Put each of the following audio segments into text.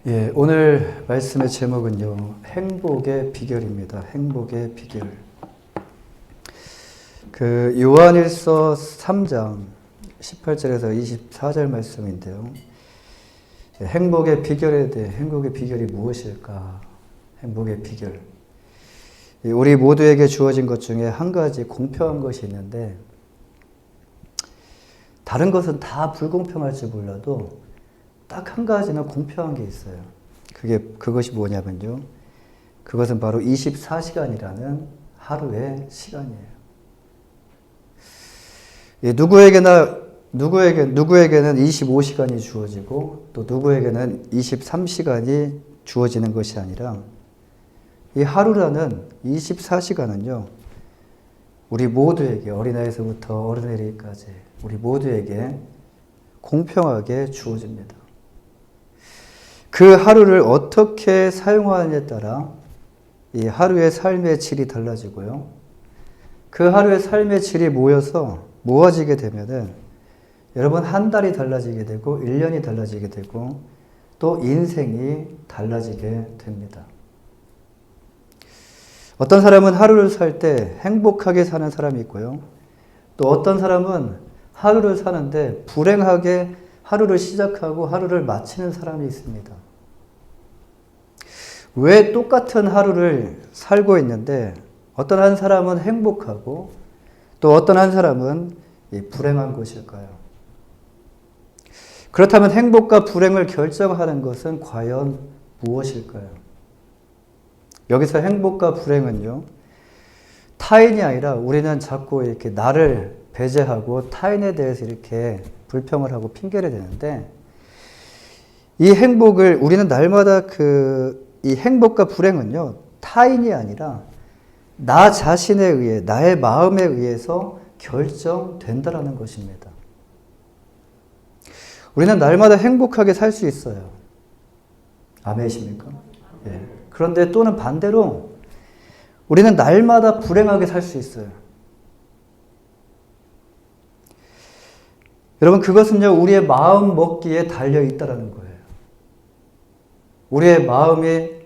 예, 오늘 말씀의 제목은요, 행복의 비결입니다. 행복의 비결. 요한일서 3장 18절에서 24절 말씀인데요. 행복의 비결에 대해, 행복의 비결이 무엇일까? 행복의 비결. 우리 모두에게 주어진 것 중에 한 가지 공평한 것이 있는데, 다른 것은 다 불공평할지 몰라도 딱 한 가지는 공평한 게 있어요. 그것이 뭐냐면요. 그것은 바로 24시간이라는 하루의 시간이에요. 누구에게는 25시간이 주어지고 또 누구에게는 23시간이 주어지는 것이 아니라 이 하루라는 24시간은요. 우리 모두에게 어린아이에서부터 어른에 이르기까지 우리 모두에게 공평하게 주어집니다. 그 하루를 어떻게 사용하느냐에 따라 이 하루의 삶의 질이 달라지고요. 그 하루의 삶의 질이 모아지게 되면은 여러분 한 달이 달라지게 되고 1년이 달라지게 되고 또 인생이 달라지게 됩니다. 어떤 사람은 하루를 살 때 행복하게 사는 사람이 있고요. 또 어떤 사람은 하루를 사는데 불행하게 하루를 시작하고 하루를 마치는 사람이 있습니다. 왜 똑같은 하루를 살고 있는데 어떤 한 사람은 행복하고 또 어떤 한 사람은 불행한 것일까요? 그렇다면 행복과 불행을 결정하는 것은 과연 무엇일까요? 여기서 행복과 불행은요, 타인이 아니라 우리는 자꾸 이렇게 나를 배제하고 타인에 대해서 이렇게 불평을 하고 핑계를 대는데 이 행복을 우리는 날마다 이 행복과 불행은요, 타인이 아니라 나 자신에 의해, 나의 마음에 의해서 결정된다라는 것입니다. 우리는 날마다 행복하게 살 수 있어요. 아멘이십니까? 예. 그런데 또는 반대로 우리는 날마다 불행하게 살 수 있어요. 여러분, 그것은요, 우리의 마음 먹기에 달려있다라는 거예요. 우리의 마음이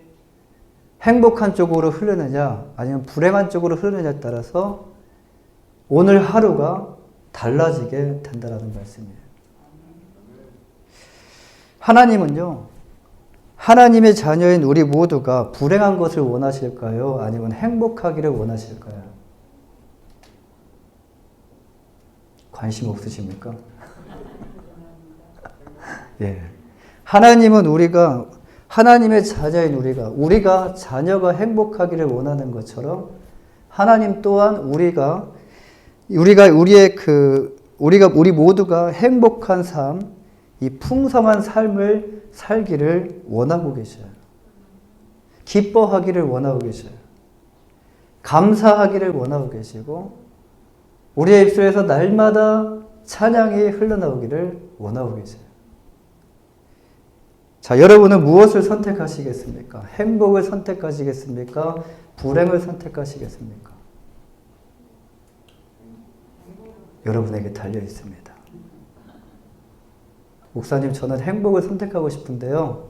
행복한 쪽으로 흐르느냐, 아니면 불행한 쪽으로 흐르느냐에 따라서 오늘 하루가 달라지게 된다라는 말씀이에요. 하나님은요, 하나님의 자녀인 우리 모두가 불행한 것을 원하실까요? 아니면 행복하기를 원하실까요? 관심 없으십니까? 예. 하나님은 하나님의 자녀인 우리가 자녀가 행복하기를 원하는 것처럼 하나님 또한 우리 모두가 행복한 삶, 이 풍성한 삶을 살기를 원하고 계셔요. 기뻐하기를 원하고 계셔요. 감사하기를 원하고 계시고 우리의 입술에서 날마다 찬양이 흘러나오기를 원하고 계세요. 자, 여러분은 무엇을 선택하시겠습니까? 행복을 선택하시겠습니까? 불행을 선택하시겠습니까? 여러분에게 달려 있습니다. 목사님, 저는 행복을 선택하고 싶은데요.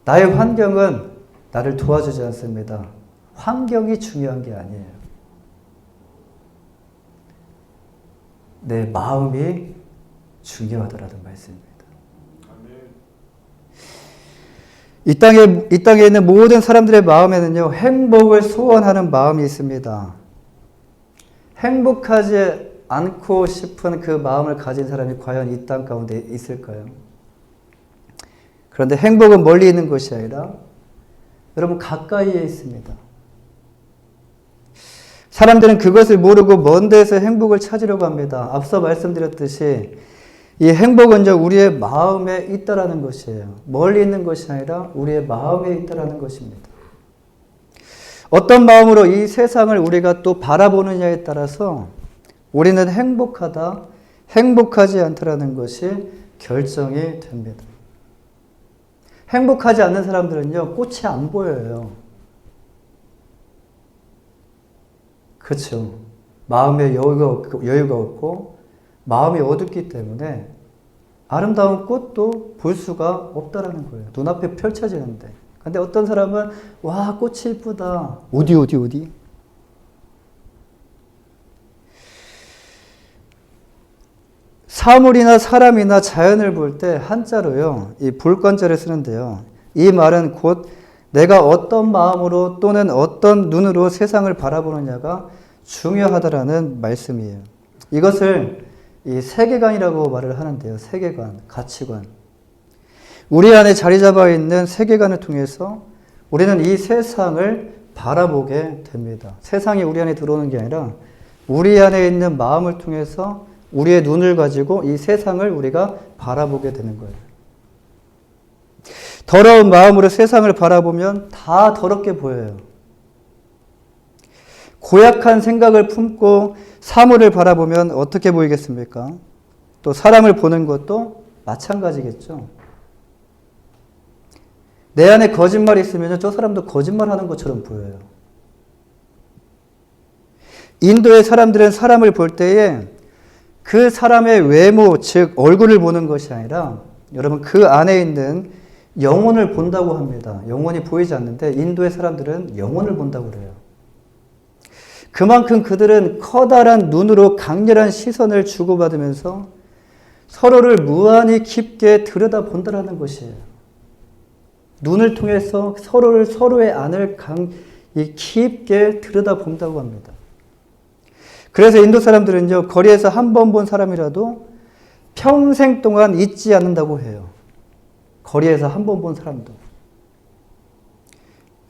나의 환경은 나를 도와주지 않습니다. 환경이 중요한 게 아니에요. 내 마음이 중요하다라는 말씀입니다. 이 땅에 있는 모든 사람들의 마음에는요, 행복을 소원하는 마음이 있습니다. 행복하지 않고 싶은 그 마음을 가진 사람이 과연 이 땅 가운데 있을까요? 그런데 행복은 멀리 있는 것이 아니라 여러분 가까이에 있습니다. 사람들은 그것을 모르고 먼 데서 행복을 찾으려고 합니다. 앞서 말씀드렸듯이 이 행복은 우리의 마음에 있다라는 것이에요. 멀리 있는 것이 아니라 우리의 마음에 있다라는 것입니다. 어떤 마음으로 이 세상을 우리가 또 바라보느냐에 따라서 우리는 행복하다, 행복하지 않다라는 것이 결정이 됩니다. 행복하지 않는 사람들은요, 꽃이 안 보여요. 그렇죠. 마음에 여유가 없고 마음이 어둡기 때문에 아름다운 꽃도 볼 수가 없다라는 거예요. 눈앞에 펼쳐지는데. 근데 어떤 사람은 와, 꽃이 이쁘다. 어디? 사물이나 사람이나 자연을 볼 때 한자로요. 이 볼관자를 쓰는데요. 이 말은 곧 내가 어떤 마음으로 또는 어떤 눈으로 세상을 바라보느냐가 중요하다라는 말씀이에요. 이것을 이 세계관이라고 말을 하는데요. 세계관, 가치관. 우리 안에 자리 잡아 있는 세계관을 통해서 우리는 이 세상을 바라보게 됩니다. 세상이 우리 안에 들어오는 게 아니라 우리 안에 있는 마음을 통해서 우리의 눈을 가지고 이 세상을 우리가 바라보게 되는 거예요. 더러운 마음으로 세상을 바라보면 다 더럽게 보여요. 고약한 생각을 품고 사물을 바라보면 어떻게 보이겠습니까? 또 사람을 보는 것도 마찬가지겠죠. 내 안에 거짓말이 있으면 저 사람도 거짓말하는 것처럼 보여요. 인도의 사람들은 사람을 볼 때에 그 사람의 외모, 즉 얼굴을 보는 것이 아니라 여러분 그 안에 있는 영혼을 본다고 합니다. 영혼이 보이지 않는데 인도의 사람들은 영혼을 본다고 그래요. 그만큼 그들은 커다란 눈으로 강렬한 시선을 주고받으면서 서로를 무한히 깊게 들여다본다라는 것이에요. 눈을 통해서 서로의 안을 깊게 들여다본다고 합니다. 그래서 인도 사람들은요, 거리에서 한 번 본 사람이라도 평생 동안 잊지 않는다고 해요. 거리에서 한 번 본 사람도.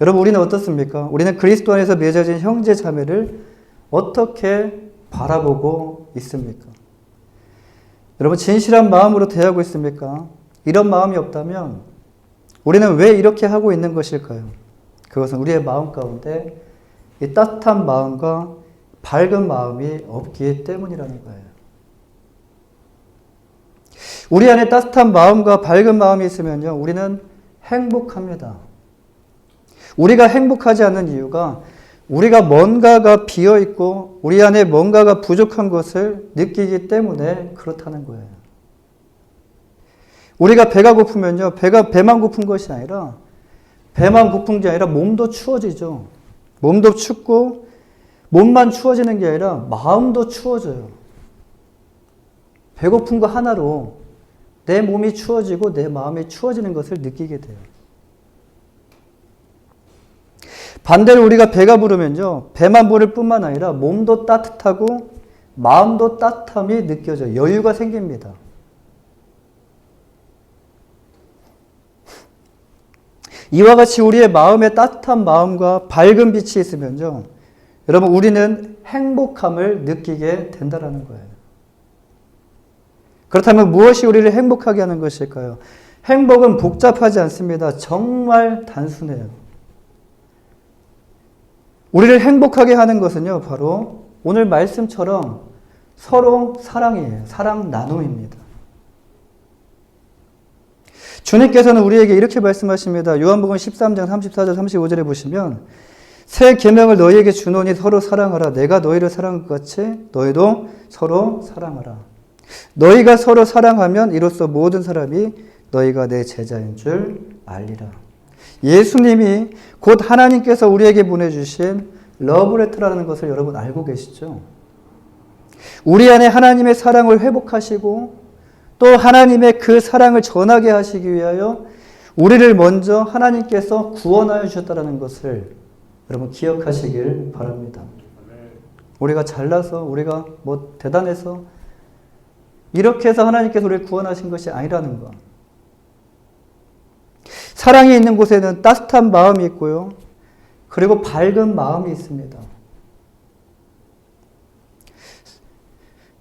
여러분, 우리는 어떻습니까? 우리는 그리스도 안에서 맺어진 형제 자매를 어떻게 바라보고 있습니까? 여러분, 진실한 마음으로 대하고 있습니까? 이런 마음이 없다면 우리는 왜 이렇게 하고 있는 것일까요? 그것은 우리의 마음 가운데 이 따뜻한 마음과 밝은 마음이 없기 때문이라는 거예요. 우리 안에 따뜻한 마음과 밝은 마음이 있으면요, 우리는 행복합니다. 우리가 행복하지 않는 이유가 우리가 뭔가가 비어있고 우리 안에 뭔가가 부족한 것을 느끼기 때문에 그렇다는 거예요. 우리가 배가 고프면요, 배만 고픈 것이 아니라 배만 고픈 게 아니라 몸도 추워지죠. 몸도 춥고 몸만 추워지는 게 아니라 마음도 추워져요. 배고픈 거 하나로 내 몸이 추워지고 내 마음이 추워지는 것을 느끼게 돼요. 반대로 우리가 배가 부르면요, 배만 부를 뿐만 아니라 몸도 따뜻하고 마음도 따뜻함이 느껴져요. 여유가 생깁니다. 이와 같이 우리의 마음에 따뜻한 마음과 밝은 빛이 있으면요, 여러분, 우리는 행복함을 느끼게 된다는 거예요. 그렇다면 무엇이 우리를 행복하게 하는 것일까요? 행복은 복잡하지 않습니다. 정말 단순해요. 우리를 행복하게 하는 것은요, 바로 오늘 말씀처럼 서로 사랑이에요. 사랑 나눔입니다. 주님께서는 우리에게 이렇게 말씀하십니다. 요한복음 13장 34절 35절에 보시면 새 계명을 너희에게 주노니 서로 사랑하라. 내가 너희를 사랑한 것 같이 너희도 서로 사랑하라. 너희가 서로 사랑하면 이로써 모든 사람이 너희가 내 제자인 줄 알리라. 예수님이 곧 하나님께서 우리에게 보내주신 러브레터라는 것을 여러분 알고 계시죠? 우리 안에 하나님의 사랑을 회복하시고 또 하나님의 그 사랑을 전하게 하시기 위하여 우리를 먼저 하나님께서 구원하여 주셨다는 것을 여러분 기억하시길 바랍니다. 우리가 잘나서 우리가 뭐 대단해서 이렇게 해서 하나님께서 우리를 구원하신 것이 아니라는 것. 사랑이 있는 곳에는 따뜻한 마음이 있고요. 그리고 밝은 마음이 있습니다.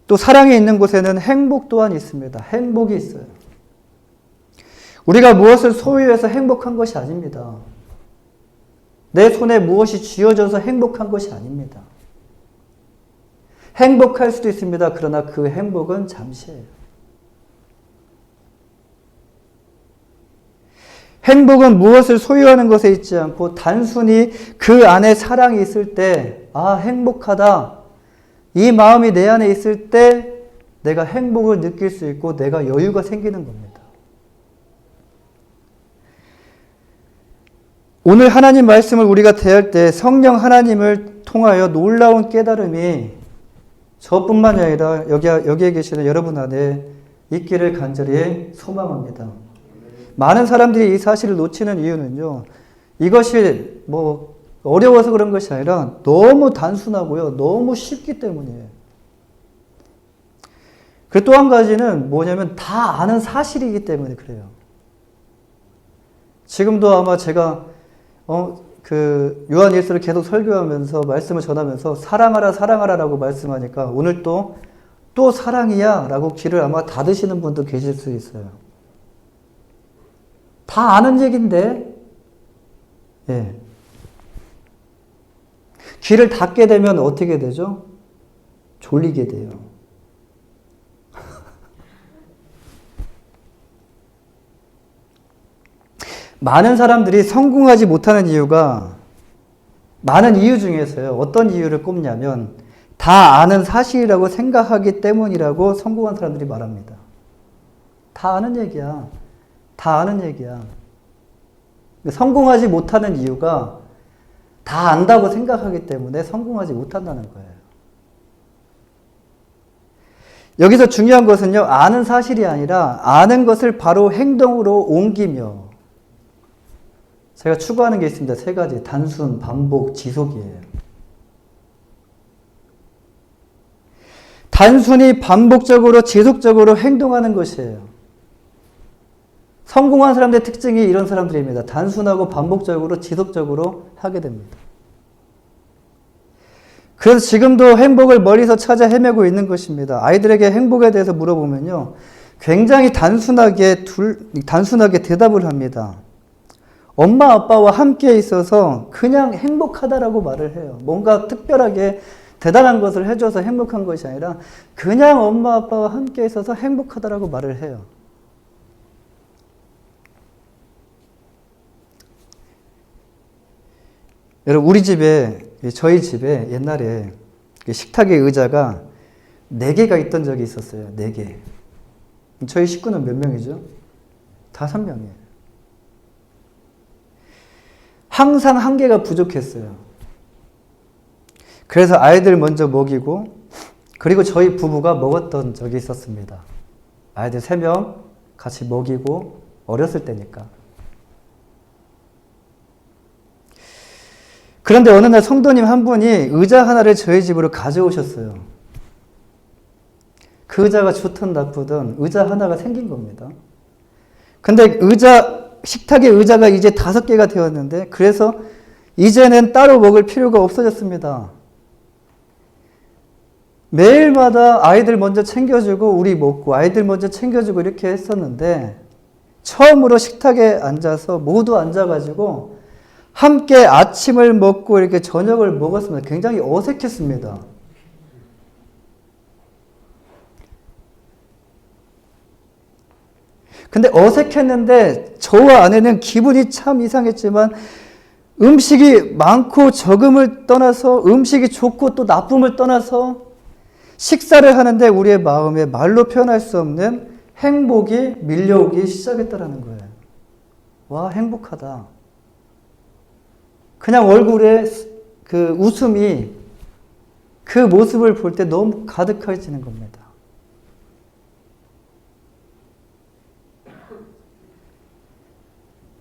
또 사랑이 있는 곳에는 행복 또한 있습니다. 행복이 있어요. 우리가 무엇을 소유해서 행복한 것이 아닙니다. 내 손에 무엇이 쥐어져서 행복한 것이 아닙니다. 행복할 수도 있습니다. 그러나 그 행복은 잠시예요. 행복은 무엇을 소유하는 것에 있지 않고 단순히 그 안에 사랑이 있을 때, 아, 행복하다. 이 마음이 내 안에 있을 때 내가 행복을 느낄 수 있고 내가 여유가 생기는 겁니다. 오늘 하나님 말씀을 우리가 대할 때 성령 하나님을 통하여 놀라운 깨달음이 저뿐만이 아니라 여기에 계시는 여러분 안에 있기를 간절히 소망합니다. 많은 사람들이 이 사실을 놓치는 이유는요. 이것이 뭐 어려워서 그런 것이 아니라 너무 단순하고요. 너무 쉽기 때문이에요. 그리고 또 한 가지는 뭐냐면 다 아는 사실이기 때문에 그래요. 지금도 아마 제가 요한일서를 계속 설교하면서 말씀을 전하면서 사랑하라 사랑하라라고 말씀하니까 오늘 또 사랑이야 라고 귀를 아마 닫으시는 분도 계실 수 있어요. 다 아는 얘기인데 예. 귀를 닫게 되면 어떻게 되죠? 졸리게 돼요. 많은 사람들이 성공하지 못하는 이유가 많은 이유 중에서요. 어떤 이유를 꼽냐면 다 아는 사실이라고 생각하기 때문이라고 성공한 사람들이 말합니다. 다 아는 얘기야. 다 아는 얘기야. 성공하지 못하는 이유가 다 안다고 생각하기 때문에 성공하지 못한다는 거예요. 여기서 중요한 것은요. 아는 사실이 아니라 아는 것을 바로 행동으로 옮기며 제가 추구하는 게 있습니다. 3가지. 단순, 반복, 지속이에요. 단순히 반복적으로 지속적으로 행동하는 것이에요. 성공한 사람들의 특징이 이런 사람들입니다. 단순하고 반복적으로 지속적으로 하게 됩니다. 그래서 지금도 행복을 멀리서 찾아 헤매고 있는 것입니다. 아이들에게 행복에 대해서 물어보면요. 굉장히 단순하게 대답을 합니다. 엄마 아빠와 함께 있어서 그냥 행복하다라고 말을 해요. 뭔가 특별하게 대단한 것을 해줘서 행복한 것이 아니라 그냥 엄마 아빠와 함께 있어서 행복하다라고 말을 해요. 여러분 저희 집에 옛날에 식탁에 의자가 4개가 있던 적이 있었어요. 4개. 저희 식구는 몇 명이죠? 5명이에요. 항상 1개가 부족했어요. 그래서 아이들 먼저 먹이고 그리고 저희 부부가 먹었던 적이 있었습니다. 아이들 3명 같이 먹이고 어렸을 때니까. 그런데 어느 날 성도님 한 분이 의자 하나를 저희 집으로 가져오셨어요. 그 의자가 좋든 나쁘든 의자 하나가 생긴 겁니다. 근데 식탁의 의자가 이제 5개가 되었는데 그래서 이제는 따로 먹을 필요가 없어졌습니다. 매일마다 아이들 먼저 챙겨주고 우리 먹고 아이들 먼저 챙겨주고 이렇게 했었는데 처음으로 식탁에 앉아서 모두 앉아가지고 함께 아침을 먹고 이렇게 저녁을 먹었습니다. 굉장히 어색했습니다. 근데 어색했는데 저와 아내는 기분이 참 이상했지만 음식이 많고 적음을 떠나서 음식이 좋고 또 나쁨을 떠나서 식사를 하는데 우리의 마음에 말로 표현할 수 없는 행복이 밀려오기 시작했다는 거예요. 와, 행복하다. 그냥 얼굴에 그 웃음이 그 모습을 볼 때 너무 가득해지는 겁니다.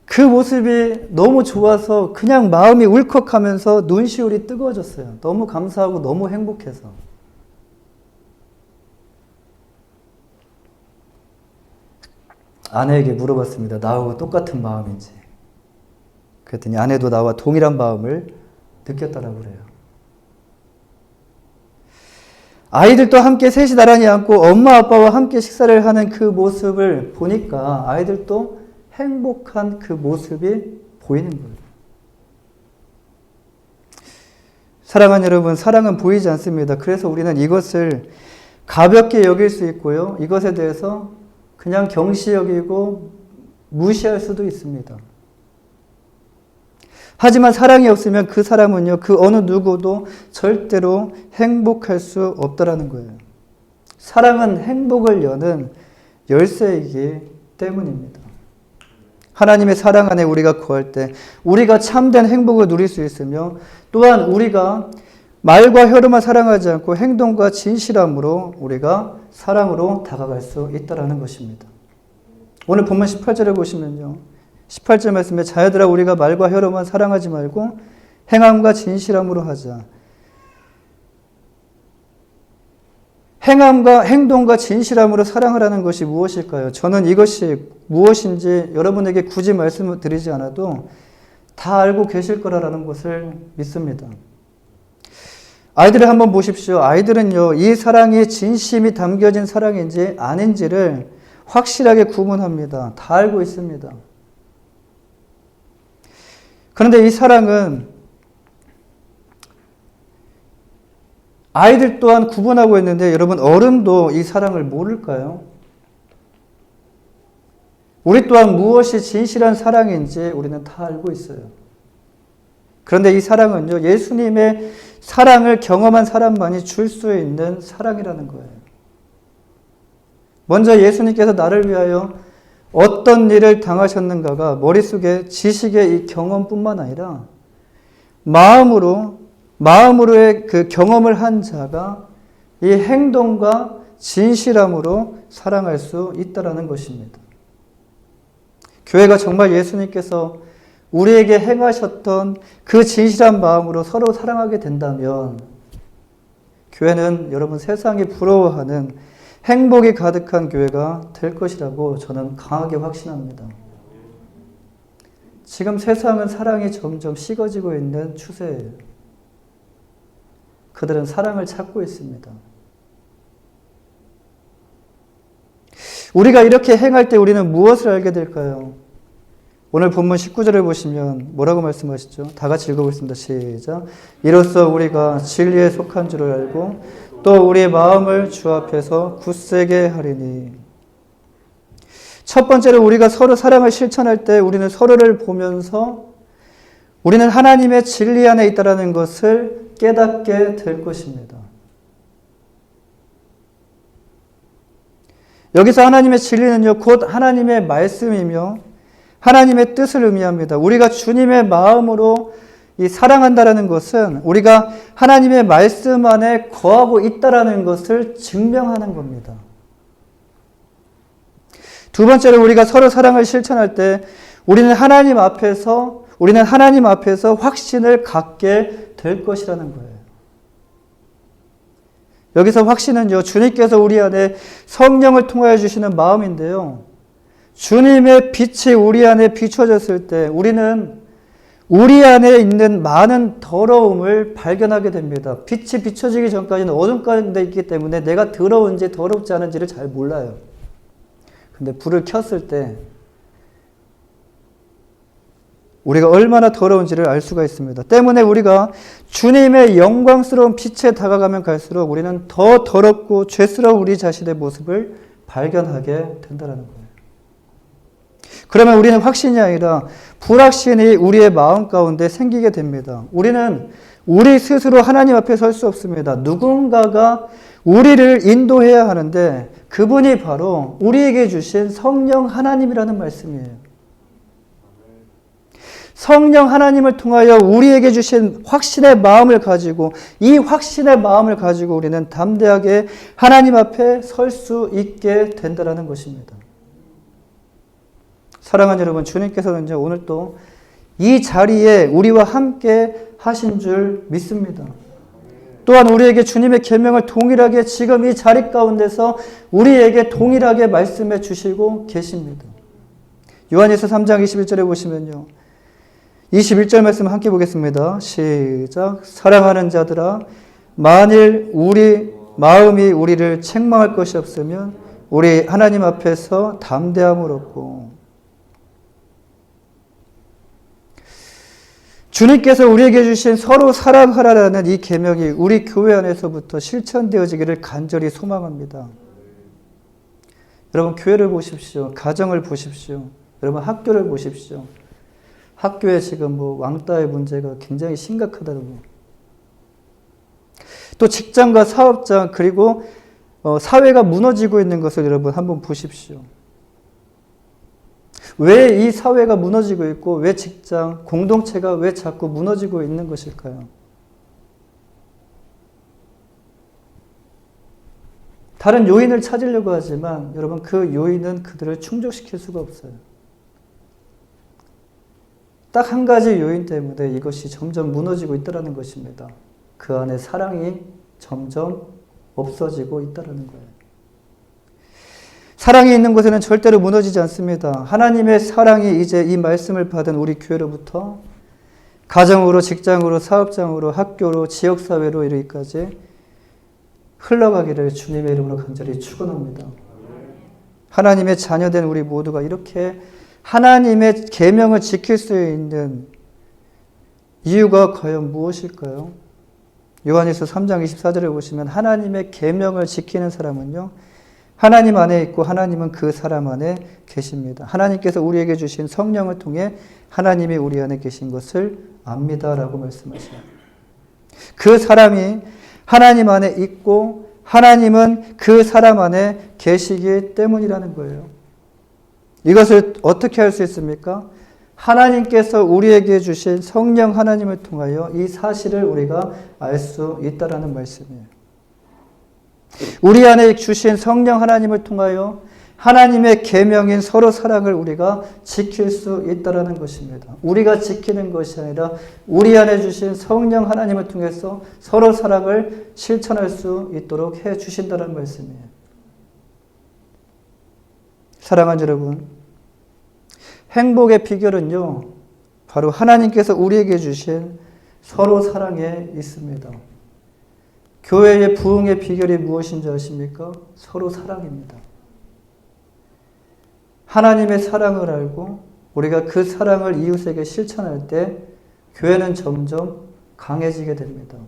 그 모습이 너무 좋아서 그냥 마음이 울컥하면서 눈시울이 뜨거워졌어요. 너무 감사하고 너무 행복해서. 아내에게 물어봤습니다. 나하고 똑같은 마음인지. 그랬더니 아내도 나와 동일한 마음을 느꼈다라고 그래요. 아이들도 함께 셋이 나란히 앉고 엄마 아빠와 함께 식사를 하는 그 모습을 보니까 아이들도 행복한 그 모습이 보이는 거예요. 사랑하는 여러분, 사랑은 보이지 않습니다. 그래서 우리는 이것을 가볍게 여길 수 있고요. 이것에 대해서 그냥 경시 여기고 무시할 수도 있습니다. 하지만 사랑이 없으면 그 사람은요, 그 어느 누구도 절대로 행복할 수 없다라는 거예요. 사랑은 행복을 여는 열쇠이기 때문입니다. 하나님의 사랑 안에 우리가 거할 때 우리가 참된 행복을 누릴 수 있으며 또한 우리가 말과 혀로만 사랑하지 않고 행동과 진실함으로 우리가 사랑으로 다가갈 수 있다는 것입니다. 오늘 본문 18절에 보시면요. 18절 말씀에 자녀들아 우리가 말과 혀로만 사랑하지 말고 행함과 진실함으로 하자. 행함과 행동과 진실함으로 사랑하라는 것이 무엇일까요? 저는 이것이 무엇인지 여러분에게 굳이 말씀을 드리지 않아도 다 알고 계실 거라는 것을 믿습니다. 아이들을 한번 보십시오. 아이들은요, 이 사랑이 진심이 담겨진 사랑인지 아닌지를 확실하게 구분합니다. 다 알고 있습니다. 그런데 이 사랑은 아이들 또한 구분하고 있는데 여러분 어른도 이 사랑을 모를까요? 우리 또한 무엇이 진실한 사랑인지 우리는 다 알고 있어요. 그런데 이 사랑은요, 예수님의 사랑을 경험한 사람만이 줄 수 있는 사랑이라는 거예요. 먼저 예수님께서 나를 위하여 어떤 일을 당하셨는가가 머릿속에 지식의 이 경험뿐만 아니라 마음으로의 그 경험을 한 자가 이 행동과 진실함으로 사랑할 수 있다는 것입니다. 교회가 정말 예수님께서 우리에게 행하셨던 그 진실한 마음으로 서로 사랑하게 된다면 교회는 여러분 세상이 부러워하는 행복이 가득한 교회가 될 것이라고 저는 강하게 확신합니다. 지금 세상은 사랑이 점점 식어지고 있는 추세예요. 그들은 사랑을 찾고 있습니다. 우리가 이렇게 행할 때 우리는 무엇을 알게 될까요? 오늘 본문 19절을 보시면 뭐라고 말씀하시죠? 다 같이 읽어보겠습니다. 시작. 이로써 우리가 진리에 속한 줄을 알고 또 우리의 마음을 주 앞에서 굳세게 하리니. 첫 번째로 우리가 서로 사랑을 실천할 때 우리는 서로를 보면서 우리는 하나님의 진리 안에 있다는 것을 깨닫게 될 것입니다. 여기서 하나님의 진리는요, 곧 하나님의 말씀이며 하나님의 뜻을 의미합니다. 우리가 주님의 마음으로 이 사랑한다라는 것은 우리가 하나님의 말씀 안에 거하고 있다라는 것을 증명하는 겁니다. 두 번째로 우리가 서로 사랑을 실천할 때 우리는 하나님 앞에서 확신을 갖게 될 것이라는 거예요. 여기서 확신은요, 주님께서 우리 안에 성령을 통하여 주시는 마음인데요. 주님의 빛이 우리 안에 비춰졌을 때 우리는 우리 안에 있는 많은 더러움을 발견하게 됩니다. 빛이 비춰지기 전까지는 어둠 가운데 있기 때문에 내가 더러운지 더럽지 않은지를 잘 몰라요. 근데 불을 켰을 때 우리가 얼마나 더러운지를 알 수가 있습니다. 때문에 우리가 주님의 영광스러운 빛에 다가가면 갈수록 우리는 더 더럽고 죄스러운 우리 자신의 모습을 발견하게 된다는 거예요. 그러면 우리는 확신이 아니라 불확신이 우리의 마음 가운데 생기게 됩니다. 우리는 우리 스스로 하나님 앞에 설 수 없습니다. 누군가가 우리를 인도해야 하는데 그분이 바로 우리에게 주신 성령 하나님이라는 말씀이에요. 성령 하나님을 통하여 우리에게 주신 확신의 마음을 가지고 이 확신의 마음을 가지고 우리는 담대하게 하나님 앞에 설 수 있게 된다는 것입니다. 사랑하는 여러분, 주님께서는 오늘 또 이 자리에 우리와 함께 하신 줄 믿습니다. 또한 우리에게 주님의 계명을 동일하게 지금 이 자리 가운데서 우리에게 동일하게 말씀해 주시고 계십니다. 요한일서 3장 21절에 보시면요. 21절 말씀 함께 보겠습니다. 시작. 사랑하는 자들아, 만일 우리 마음이 우리를 책망할 것이 없으면 우리 하나님 앞에서 담대함을 얻고. 주님께서 우리에게 주신 서로 사랑하라라는 이 계명이 우리 교회 안에서부터 실천되어지기를 간절히 소망합니다. 여러분, 교회를 보십시오. 가정을 보십시오. 여러분, 학교를 보십시오. 학교에 지금 왕따의 문제가 굉장히 심각하다고. 또 직장과 사업장, 그리고 사회가 무너지고 있는 것을 여러분 한번 보십시오. 왜 이 사회가 무너지고 있고 왜 직장, 공동체가 왜 자꾸 무너지고 있는 것일까요? 다른 요인을 찾으려고 하지만 여러분 그 요인은 그들을 충족시킬 수가 없어요. 딱 한 가지 요인 때문에 이것이 점점 무너지고 있다는 것입니다. 그 안에 사랑이 점점 없어지고 있다는 거예요. 사랑이 있는 곳에는 절대로 무너지지 않습니다. 하나님의 사랑이 이제 이 말씀을 받은 우리 교회로부터 가정으로, 직장으로, 사업장으로, 학교로, 지역사회로 이르기까지 흘러가기를 주님의 이름으로 간절히 축원합니다. 하나님의 자녀된 우리 모두가 이렇게 하나님의 계명을 지킬 수 있는 이유가 과연 무엇일까요? 요한일서 3장 24절에 보시면 하나님의 계명을 지키는 사람은요, 하나님 안에 있고 하나님은 그 사람 안에 계십니다. 하나님께서 우리에게 주신 성령을 통해 하나님이 우리 안에 계신 것을 압니다라고 말씀하셔요. 그 사람이 하나님 안에 있고 하나님은 그 사람 안에 계시기 때문이라는 거예요. 이것을 어떻게 할 수 있습니까? 하나님께서 우리에게 주신 성령 하나님을 통하여 이 사실을 우리가 알 수 있다라는 말씀이에요. 우리 안에 주신 성령 하나님을 통하여 하나님의 계명인 서로 사랑을 우리가 지킬 수 있다라는 것입니다. 우리가 지키는 것이 아니라 우리 안에 주신 성령 하나님을 통해서 서로 사랑을 실천할 수 있도록 해 주신다는 말씀이에요. 사랑하는 여러분, 행복의 비결은요, 바로 하나님께서 우리에게 주신 서로 사랑에 있습니다. 교회의 부흥의 비결이 무엇인지 아십니까? 서로 사랑입니다. 하나님의 사랑을 알고 우리가 그 사랑을 이웃에게 실천할 때 교회는 점점 강해지게 됩니다.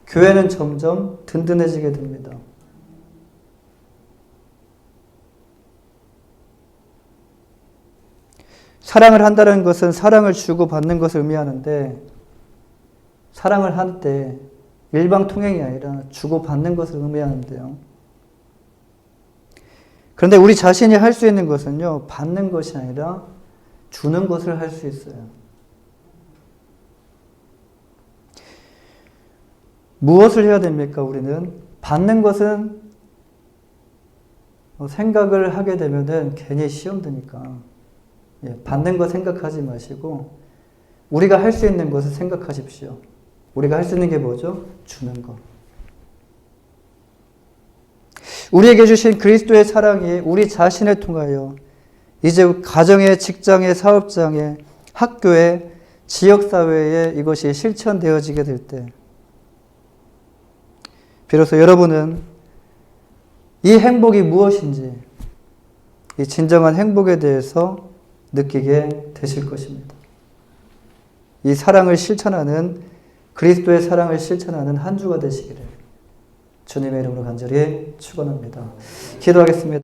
교회는 점점 든든해지게 됩니다. 사랑을 한다는 것은 사랑을 주고 받는 것을 의미하는데, 사랑을 할 때 일방통행이 아니라 주고 받는 것을 의미하는데요. 그런데 우리 자신이 할 수 있는 것은요, 받는 것이 아니라 주는 것을 할 수 있어요. 무엇을 해야 됩니까? 우리는 받는 것은 생각을 하게 되면은 괜히 시험 드니까 받는 거 생각하지 마시고 우리가 할 수 있는 것을 생각하십시오. 우리가 할 수 있는 게 뭐죠? 주는 것. 우리에게 주신 그리스도의 사랑이 우리 자신을 통하여 이제 가정에, 직장에, 사업장에, 학교에, 지역사회에 이것이 실천되어지게 될 때 비로소 여러분은 이 행복이 무엇인지, 이 진정한 행복에 대해서 느끼게 되실 것입니다. 이 사랑을 실천하는, 그리스도의 사랑을 실천하는 한 주가 되시기를 주님의 이름으로 간절히 축원합니다. 기도하겠습니다.